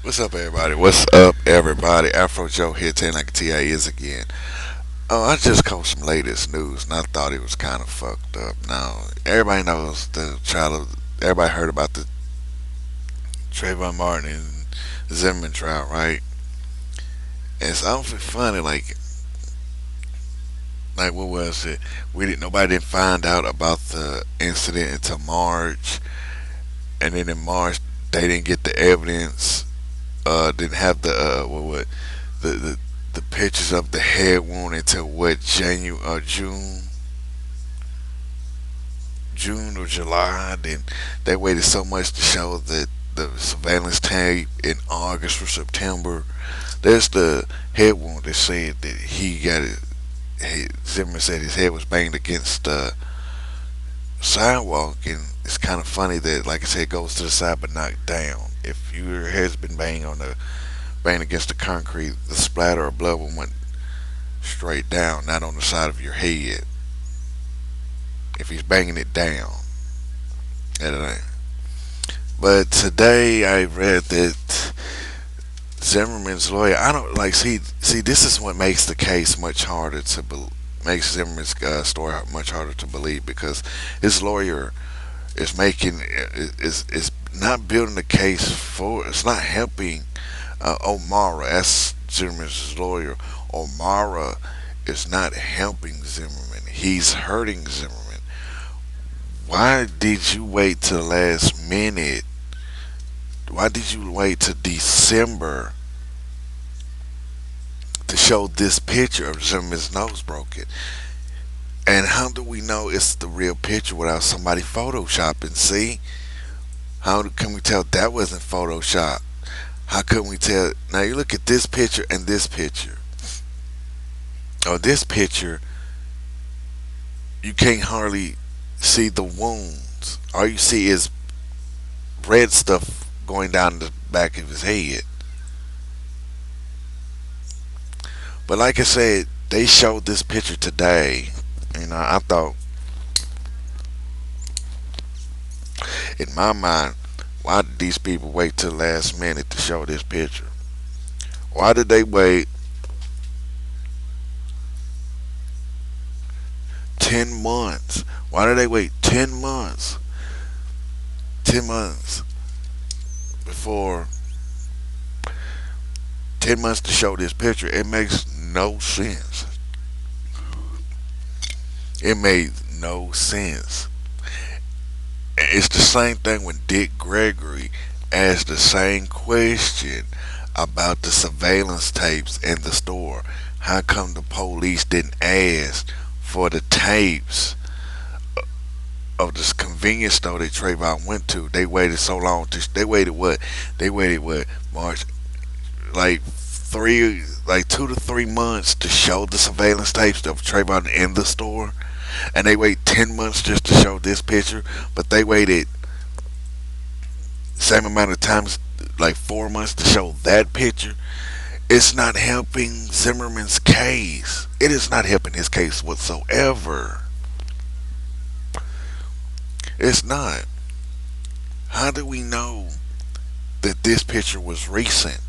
What's up, everybody? What's up, everybody? Afro Joe here, 10 like a TI is again. Oh, I just caught some latest news, and I thought it was kind of fucked up. Now, everybody knows the trial of, everybody heard about the Trayvon Martin and Zimmerman trial, right? And it's awfully funny, like what was it? Nobody didn't find out about the incident until March, and then in March they didn't get the evidence. Didn't have the the, the the pictures of the head wound until what June or July. Then they waited so much to show that the surveillance tape in August or September. There's the head wound that said that he got it. Zimmerman said his head was banged against the sidewalk, and it's kind of funny that, like I said, it goes to the side but not down. If your head's been banged against the concrete, the splatter of blood went straight down, not on the side of your head. If he's banging it down, but today I read that Zimmerman's lawyer. I don't like see. This is what makes the case much harder to makes Zimmerman's story much harder to believe because his lawyer is making is not building the case for. It's not helping O'Mara. That's Zimmerman's lawyer. O'Mara is not helping Zimmerman. He's hurting Zimmerman. Why did you wait till the last minute? Why did you wait till December to show this picture of Zimmerman's nose broken? And how do we know it's the real picture without somebody photoshopping? See? Can we tell that wasn't Photoshop? How can we tell? Now you look at this picture and this picture. Or this picture, you can't hardly see the wounds. All you see is red stuff going down the back of his head. But like I said, they showed this picture today. I thought, in my mind, why did these people wait till the last minute to show this picture? Why did they wait 10 months? Why did they wait 10 months? 10 months before 10 months to show this picture. It makes no sense. It made no sense. It's the same thing when Dick Gregory asked the same question about the surveillance tapes in the store. How come the police didn't ask for the tapes of this convenience store that Trayvon went to? They waited so long. They waited what? They waited what? March, like 2 to 3 months to show the surveillance tapes of Trayvon in the store, and they wait 10 months just to show this picture. But they waited same amount of times, like 4 months, to show that picture. It's not helping Zimmerman's case. It is not helping his case whatsoever. It's not. How do we know that this picture was recent?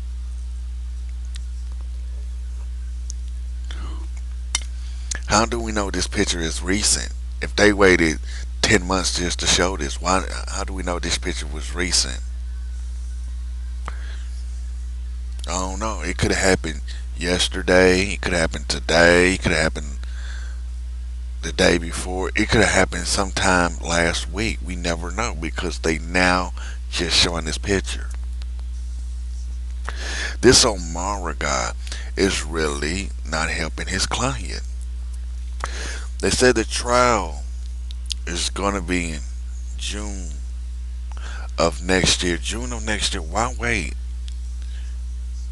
How do we know this picture is recent? If they waited 10 months just to show this, why? How do we know this picture was recent? I don't know. It could have happened yesterday. It could have happened today. It could have happened the day before. It could have happened sometime last week. We never know because they now just showing this picture. This O'Mara guy is really not helping his client. They said the trial is going to be in June of next year. June of next year. Why wait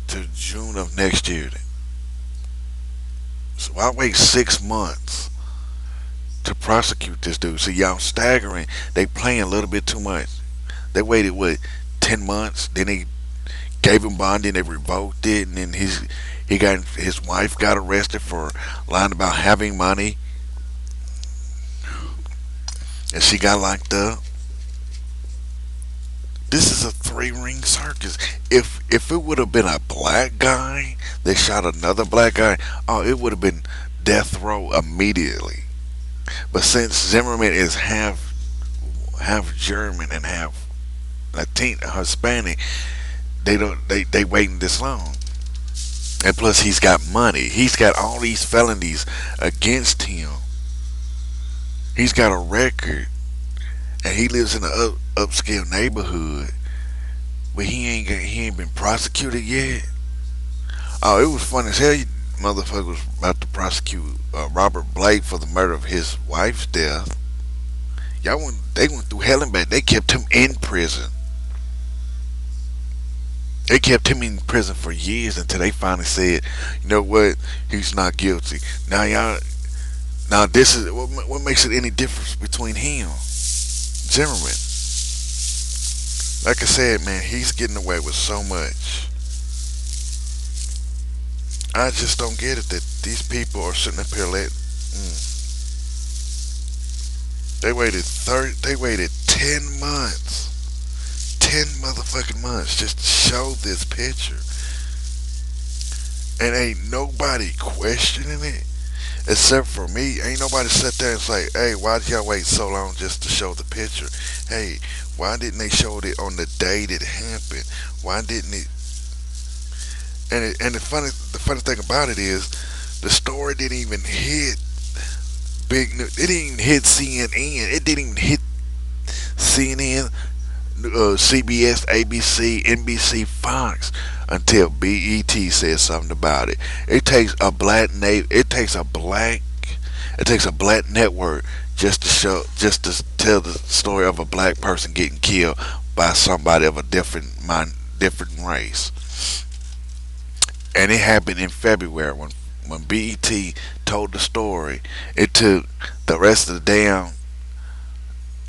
to June of next year? So why wait 6 months to prosecute this dude? See, y'all staggering. They playing a little bit too much. They waited what 10 months. Then they gave him bond. Then they revoked it. And then his wife got arrested for lying about having money, and she got locked up. This is a three ring circus. If If it would have been a black guy that shot another black guy, oh, it would have been death row immediately. But since Zimmerman is half German and half Latino Hispanic, they waiting this long. And plus, he's got money. He's got all these felonies against him. He's got a record, and he lives in an upscale neighborhood, but he ain't been prosecuted yet. Oh, it was funny as hell. You motherfucker was about to prosecute Robert Blake for the murder of his wife's death. They went through hell and back. They kept him in prison. They kept him in prison for years until they finally said, you know what, he's not guilty. Now y'all, now this is what makes it any difference between him, Zimmerman. Like I said, man, he's getting away with so much. I just don't get it that these people are sitting up here they waited 10 months, 10 motherfucking months just to show this picture, and ain't nobody questioning it except for me. Ain't nobody sat there and say, "Hey, why did y'all wait so long just to show the picture? Hey, why didn't they show it on the day that it happened? Why didn't it?" And the funny thing about it is, the story didn't even hit big news. It didn't even hit CNN. It didn't even hit CNN, CBS, ABC, NBC, Fox until BET said something about it. It takes a black na- It takes a black network just to tell the story of a black person getting killed by somebody of a different race. And it happened in February when BET told the story. It took the rest of the damn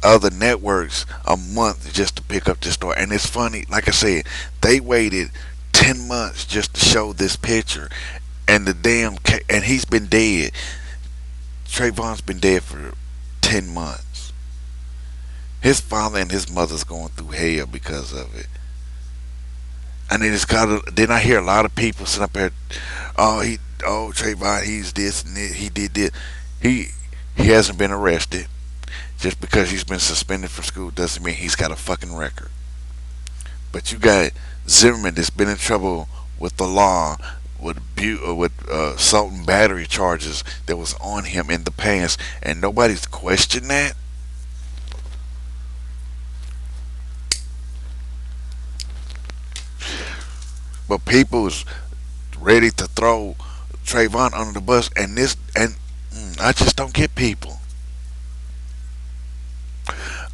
other networks a month just to pick up this story. And it's funny, like I said, they waited 10 months just to show this picture, and and he's been dead. Trayvon's been dead for 10 months. His father and his mother's going through hell because of it. And then I hear a lot of people sitting up there, Trayvon, he's this and this, he did this. He he hasn't been arrested. Just because he's been suspended from school doesn't mean he's got a fucking record. But you got Zimmerman that's been in trouble with the law, with assault and battery charges that was on him in the past, and nobody's questioned that. But people's ready to throw Trayvon under the bus, and I just don't get people.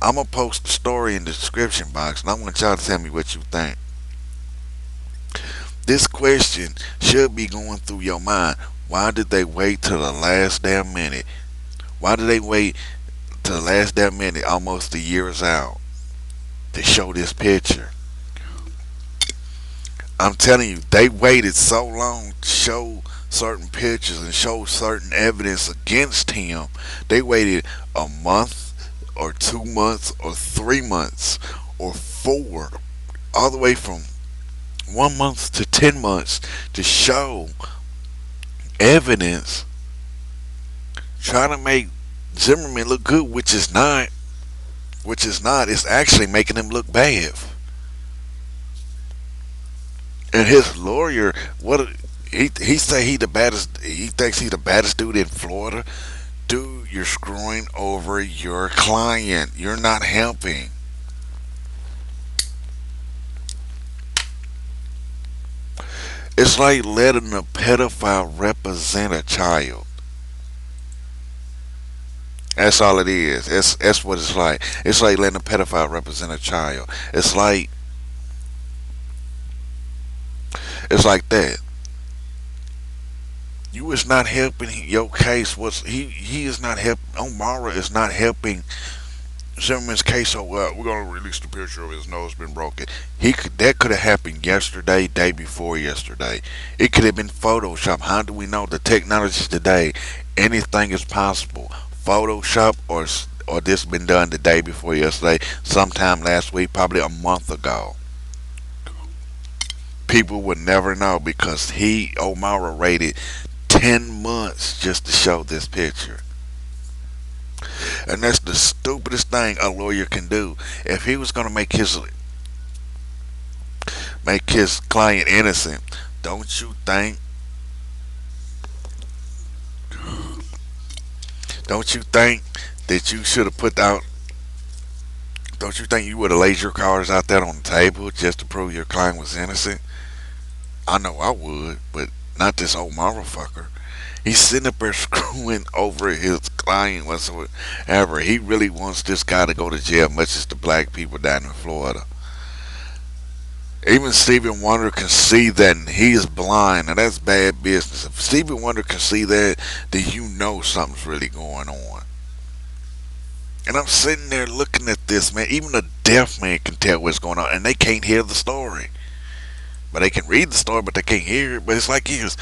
I'm gonna post the story in the description box, and I want y'all to tell me what you think. This question should be going through your mind. Why did they wait till the last damn minute? Why did they wait till the last damn minute, almost a year is out, to show this picture? I'm telling you, they waited so long to show certain pictures and show certain evidence against him. They waited a month or 2 months or 3 months or four, all the way from 1 month to 10 months to show evidence, trying to make Zimmerman look good, which is not. Which is not. It's actually making him look bad. And his lawyer, he say he the baddest. He thinks he the baddest dude in Florida. Dude, you're screwing over your client. You're not helping. It's like letting a pedophile represent a child. That's all it is. That's what it's like. It's like letting a pedophile represent a child. It's like that. You is not helping your case. He is not help. Omara is not helping Zimmerman's case. So we're gonna release the picture of his nose been broken. That could have happened yesterday, day before yesterday. It could have been Photoshop. How do we know the technology today? Anything is possible. Photoshop or this been done the day before yesterday, sometime last week, probably a month ago. people would never know because O'Mara waited 10 months just to show this picture. And that's the stupidest thing a lawyer can do. If he was going to make his client innocent, don't you think don't you think that you should have put out don't you think you would have laid your cards out there on the table just to prove your client was innocent? I know I would, but not this old motherfucker. He's sitting up there screwing over his client whatsoever. He really wants this guy to go to jail, much as the black people down in Florida. Even Stevie Wonder can see that, and he is blind, and that's bad business. If Stevie Wonder can see that, then you know something's really going on. And I'm sitting there looking at this, man. Even a deaf man can tell what's going on, and they can't hear the story. But they can read the story, but they can't hear it. But it's like he's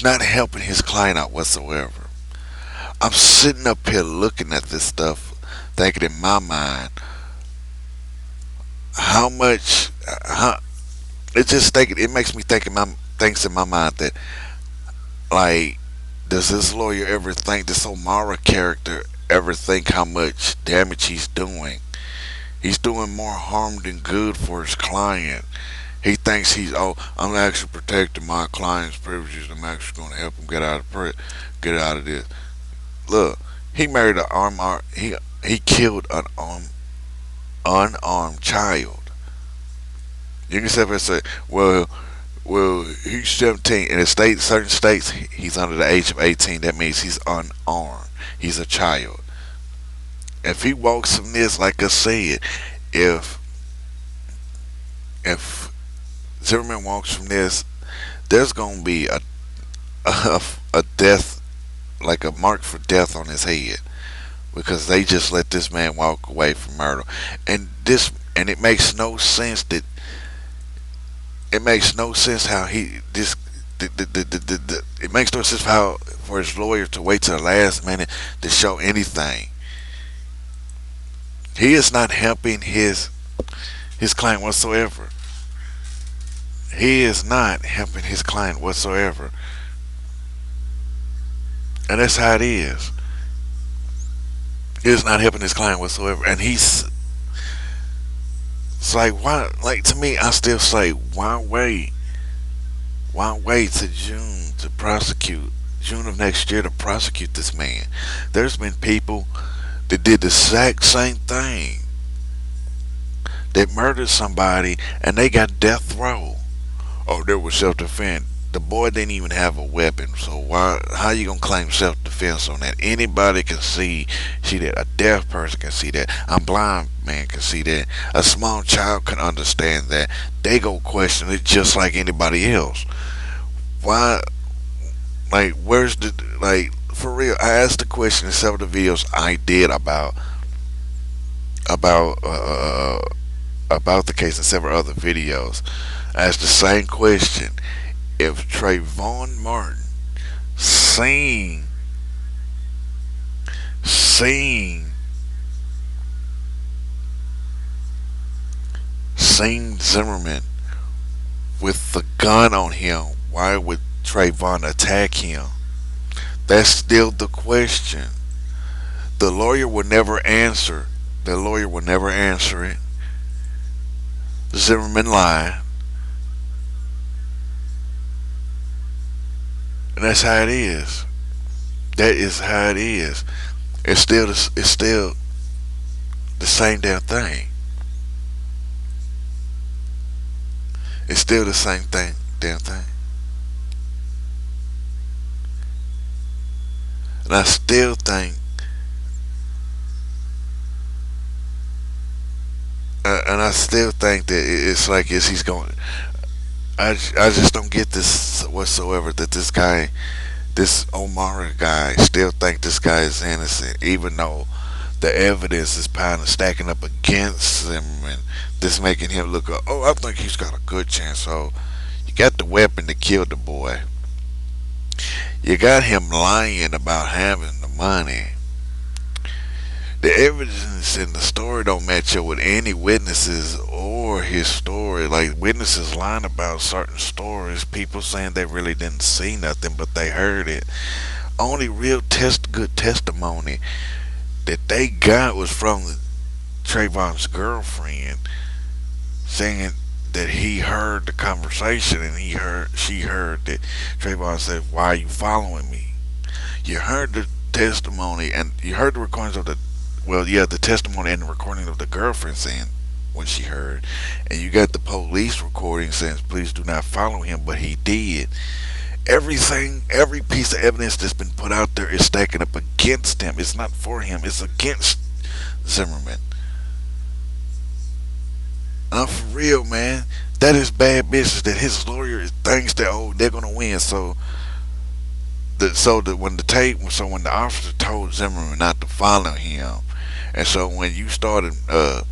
not helping his client out whatsoever. I'm sitting up here looking at this stuff, thinking in my mind, how much, how, it makes me thinks in my mind that, like, does this lawyer ever think, this O'Mara character ever think how much damage he's doing? He's doing more harm than good for his client. He thinks I'm actually protecting my client's privileges. I'm actually going to help him get out of this. Look, he married an he killed an unarmed child. You can sit there and say, well, he's 17. In certain states, he's under the age of 18. That means he's unarmed. He's a child. If he walks from this, like I said, if if Zimmerman walks from this, there's gonna be a death, like a mark for death on his head, because they just let this man walk away from murder, and it makes no sense how it makes no sense how for his lawyer to wait to the last minute to show anything. He is not helping his client whatsoever. He is not helping his client whatsoever. And that's how it is. He is not helping his client whatsoever. And it's like, why, like, to me, I still say, why wait? Why wait to June of next year to prosecute this man? There's been people that did the exact same thing. They murdered somebody and they got death row. Oh, they were self-defense. The boy didn't even have a weapon, so how you gonna claim self-defense on that? Anybody can see that. A deaf person can see that. A blind man can see that. A small child can understand that. They go question it just like anybody else. Why? Like, where's the, like, for real? I asked the question in several of the videos I did about about the case in several other videos. I asked the same question. If Trayvon Martin seen seen seen Zimmerman with the gun on him, why would Trayvon attack him? That's still the question. The lawyer will never answer. The lawyer will never answer it. Zimmerman lied. And that's how it is. That is how it is. It's still the same damn thing. It's still the same damn thing. And I still think, that it's like, is he's going. I just don't get this whatsoever. That this O'Mara guy, still think this guy is innocent, even though the evidence is kind of stacking up against him, and this making him look. Oh, I think he's got a good chance. So you got the weapon to kill the boy. You got him lying about having the money. The evidence in the story don't match up with any witnesses or his story. Like witnesses lying about certain stories, people saying they really didn't see nothing, but they heard it. Only real good testimony that they got was from Trayvon's girlfriend saying that he heard the conversation and she heard that Trayvon said, "Why are you following me?" You heard the testimony and you heard the recordings of the the testimony and the recording of the girlfriend saying what she heard, and you got the police recording saying, "Please do not follow him," but he did. Everything, every piece of evidence that's been put out there is stacking up against him. It's not for him. It's against Zimmerman. For real, man. That is bad business. That his lawyer thinks that they're gonna win. So when the officer told Zimmerman not to follow him, and so when you started a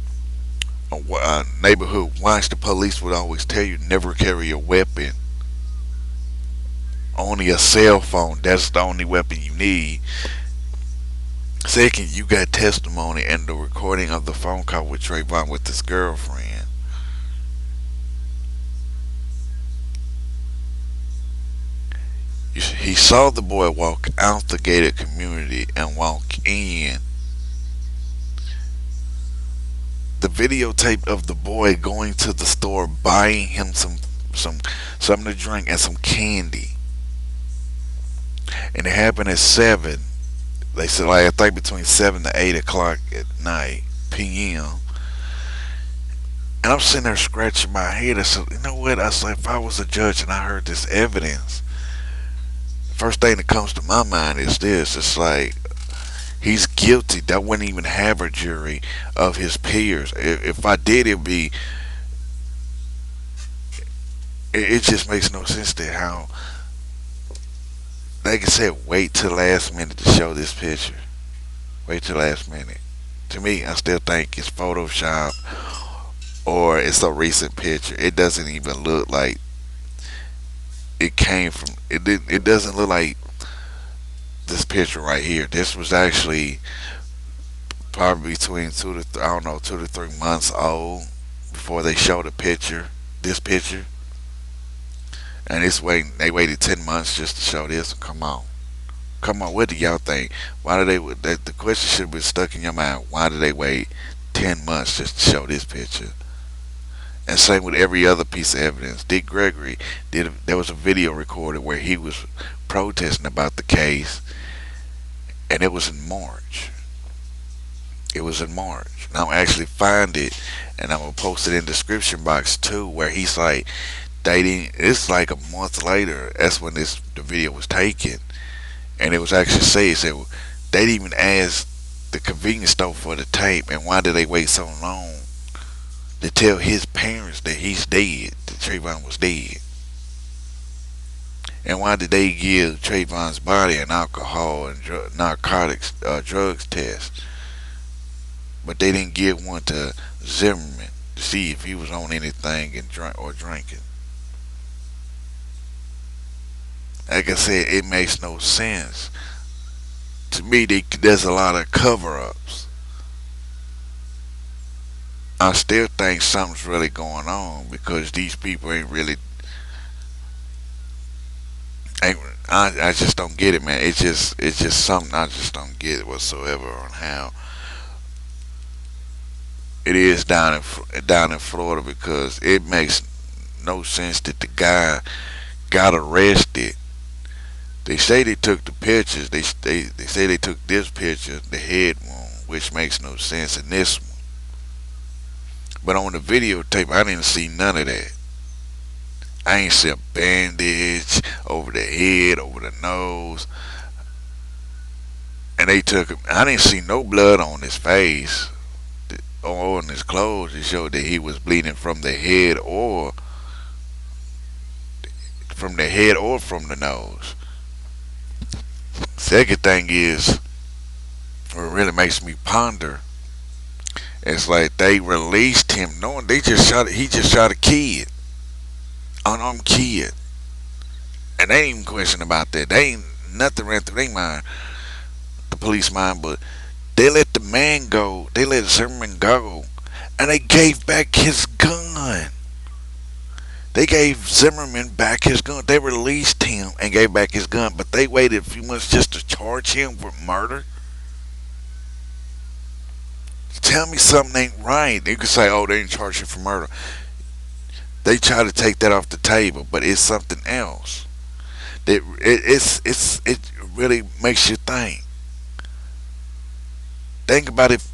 neighborhood watch, the police would always tell you never carry a weapon, only a cell phone. That's the only weapon you need. Second, you got testimony and the recording of the phone call with Trayvon with his girlfriend. He saw the boy walk out the gated community and walk in. The videotape of the boy going to the store buying him some something to drink and some candy, and it happened at 7. They said like I think between 7 to 8 o'clock at night p.m. And I'm sitting there scratching my head. I said, you know what? I said, if I was a judge and I heard this evidence, first thing that comes to my mind is this. It's like he's guilty. That wouldn't even have a jury of his peers. If I did, it just makes no sense to how they can say wait till last minute to show this picture. Wait till last minute. To me, I still think it's Photoshop or it's a recent picture. It doesn't even look like it came from. It doesn't look like this picture right here. This was actually probably between I don't know 2 to 3 months old before they showed a picture. This picture, and it's waiting. They waited 10 months just to show this. Come on. What do y'all think? Why do they? The question should have been stuck in your mind. Why did they wait 10 months just to show this picture? And same with every other piece of evidence. Dick Gregory did. There was a video recorded where he was protesting about the case, and it was in March. It was in March. And I'm actually find it, and I'm gonna post it in the description box too, where he's like dating. It's like a month later. That's when the video was taken, and it was actually said they didn't even ask the convenience store for the tape, and why did they wait so long to tell his parents that he's dead, that Trayvon was dead? And why did they give Trayvon's body an alcohol and narcotics drugs test, but they didn't give one to Zimmerman to see if he was on anything and drinking? Like I said, it makes no sense to me. There's a lot of cover-ups. I still think something's really going on because these people ain't really. Ain't, I just don't get it, man. It's just something I just don't get whatsoever on how it is down in Florida, because it makes no sense that the guy got arrested. They say they took the pictures. They say they took this picture, the head wound, which makes no sense in this one. But on the videotape, I didn't see none of that. I ain't see a bandage over the head, over the nose, and they took him. I didn't see no blood on his face or on his clothes to show that he was bleeding from the head or from the nose. Second thing is, what really makes me ponder, it's like they released him knowing he just shot a kid, unarmed kid, and they ain't even question about that. They ain't nothing ran through their mind, the police mind, but They let the man go. They let Zimmerman go, and they gave back his gun. They gave Zimmerman back his gun. They released him and gave back his gun, but they waited a few months just to charge him for murder. Tell me something ain't right. You could say, "Oh, they didn't charge him for murder." They try to take that off the table, but it's something else. It really makes you think. Think about if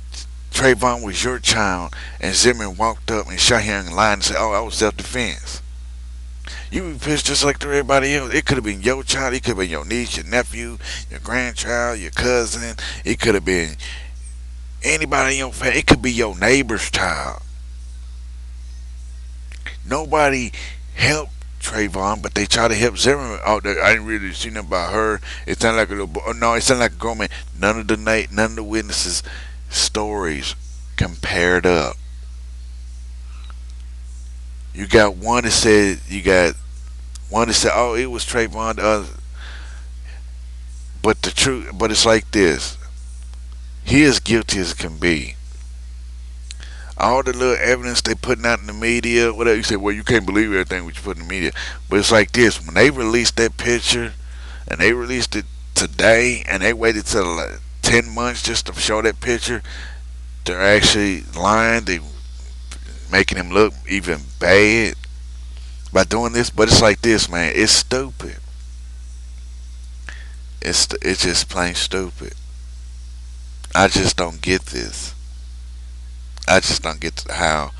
Trayvon was your child and Zimmerman walked up and shot him in line and said, "Oh, I was self-defense." You would be pissed just like everybody else. It could have been your child. It could have been your niece, your nephew, your grandchild, your cousin. It could have been anybody in your family. It could be your neighbor's child. Nobody helped Trayvon, but they try to help Zimmerman. Oh, I didn't really see nothing about her. It sounded like a little boy. Oh, no, it sounded like a grown man. None of the witnesses' stories compared up. You got one that said oh, it was Trayvon. But the truth, but it's like this. He is guilty as can be. All the little evidence they putting out in the media, whatever you say, well, you can't believe everything what you put in the media. But it's like this: when they released that picture, and they released it today, and they waited till 10 months just to show that picture, they're actually lying. They making him look even bad by doing this. But it's like this, man. It's stupid. It's just plain stupid. I just don't get this. I just don't get how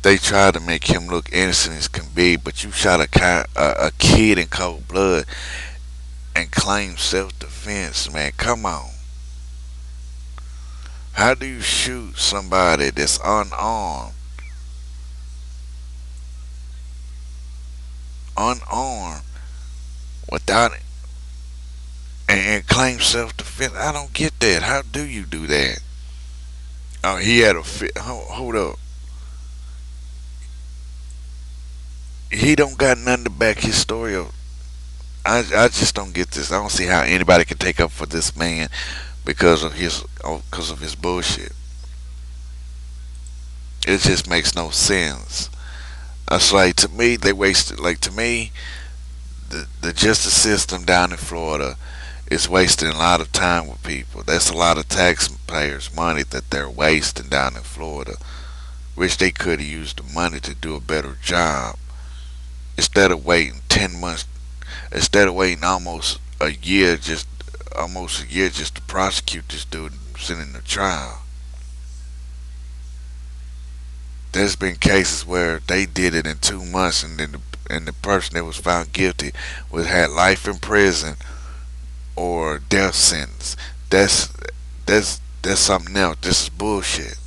they try to make him look innocent as can be, but you shot a kid in cold blood and claim self-defense, man. Come on. How do you shoot somebody that's unarmed, without it, and claim self-defense? I don't get that. How do you do that? Oh, he had a fit. Hold up. He don't got nothing to back his story up. I just don't get this. I don't see how anybody can take up for this man because of his bullshit. It just makes no sense. It's like, to me, they wasted. Like, to me, the justice system down in Florida is wasting a lot of time with people. That's a lot of taxpayers' money that they're wasting down in Florida, which they could have used the money to do a better job instead of waiting 10 months. Instead of waiting almost a year just to prosecute this dude and send him to trial. There's been cases where they did it in 2 months, and then the person that was found guilty was had life in prison or death sentence. That's that's something else. This is bullshit.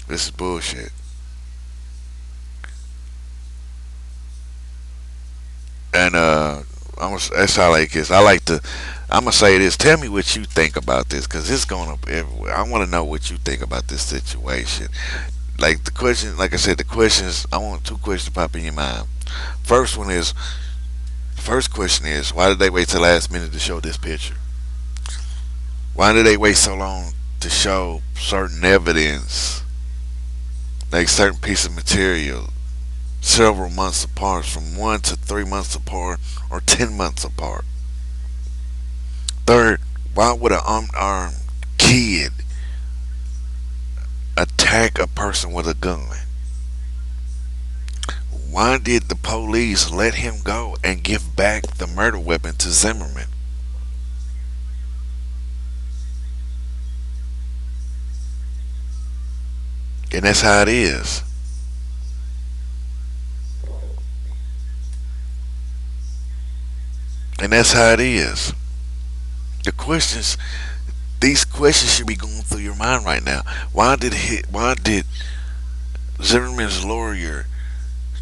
This is bullshit. And that's how I like this. I like to. I'm gonna say this. Tell me what you think about this, cause it's going up everywhere. I want to know what you think about this situation. Like the question, like I said, the questions. I want two questions to pop in your mind. First one is, first question is, why did they wait till last minute to show this picture? Why did they wait so long to show certain evidence, like certain piece of material, several months apart, from 1 to 3 months apart, or 10 months apart? Third, why would an unarmed kid attack a person with a gun? Why did the police let him go and give back the murder weapon to Zimmerman? And that's how it is. And that's how it is. The questions, these questions should be going through your mind right now. Why did Zimmerman's lawyer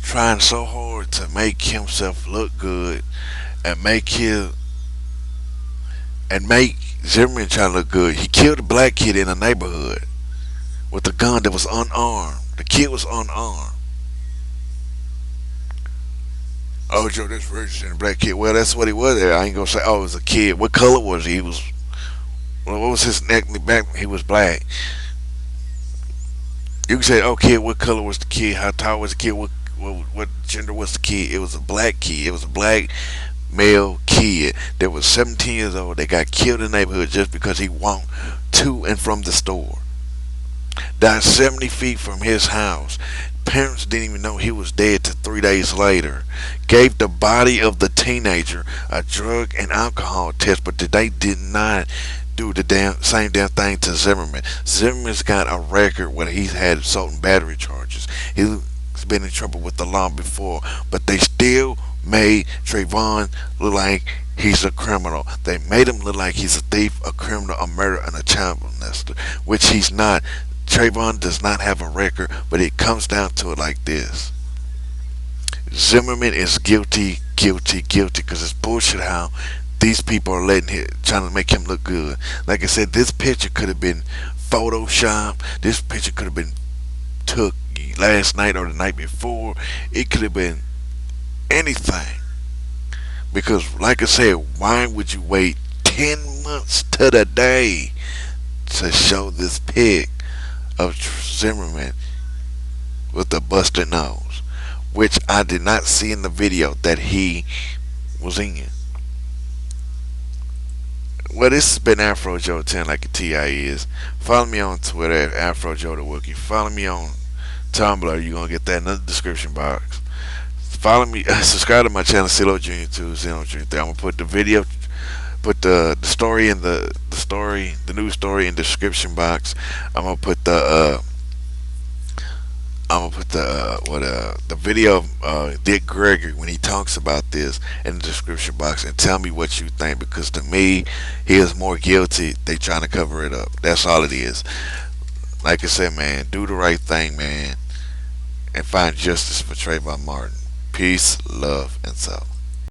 trying so hard to make himself look good and make Zimmerman try to look good? He killed a black kid in a neighborhood with a gun that was unarmed. The kid was unarmed. Oh, Joe, that's registered a black kid. Well, that's what he was there. I ain't gonna say, oh, it was a kid. What color was he? He was. Well, what was his ethnic back? He was black. You can say, okay, what color was the kid? How tall was the kid? What gender was the kid? It was a black kid. It was a black male kid that was 17 years old that got killed in the neighborhood just because he walked to and from the store. Died 70 feet from his house. Parents didn't even know he was dead till 3 days later. Gave the body of the teenager a drug and alcohol test, but they did not do the same damn thing to Zimmerman. Zimmerman's got a record where he's had assault and battery charges. He's been in trouble with the law before, but they still made Trayvon look like he's a criminal. They made him look like he's a thief, a criminal, a murderer, and a child molester, which he's not. Trayvon does not have a record, but it comes down to it like this. Zimmerman is guilty, guilty, guilty, because it's bullshit how these people are trying to make him look good. Like I said, this picture could have been Photoshop. This picture could have been took last night or the night before. It could have been anything. Because, like I said, why would you wait 10 months to the day to show this pic of Zimmerman with a busted nose, which I did not see in the video that he was in? Well, this has been Afro Joe 10 like a TI is. Follow me on Twitter at Afro Joe the Wookie. Follow me on Tumblr. You're going to get that in the description box. Follow me, subscribe to my channel, CeeLo Jr. 2, Zeno Jr. 3. I'm going to put the video, put the story in the news story in the description box. I'm going to put the video of Dick Gregory when he talks about this in the description box, and tell me what you think, because to me he is more guilty. They trying to cover it up. That's all it is. Like I said, man, do the right thing, man, and find justice for Trayvon Martin. Peace, love, and so.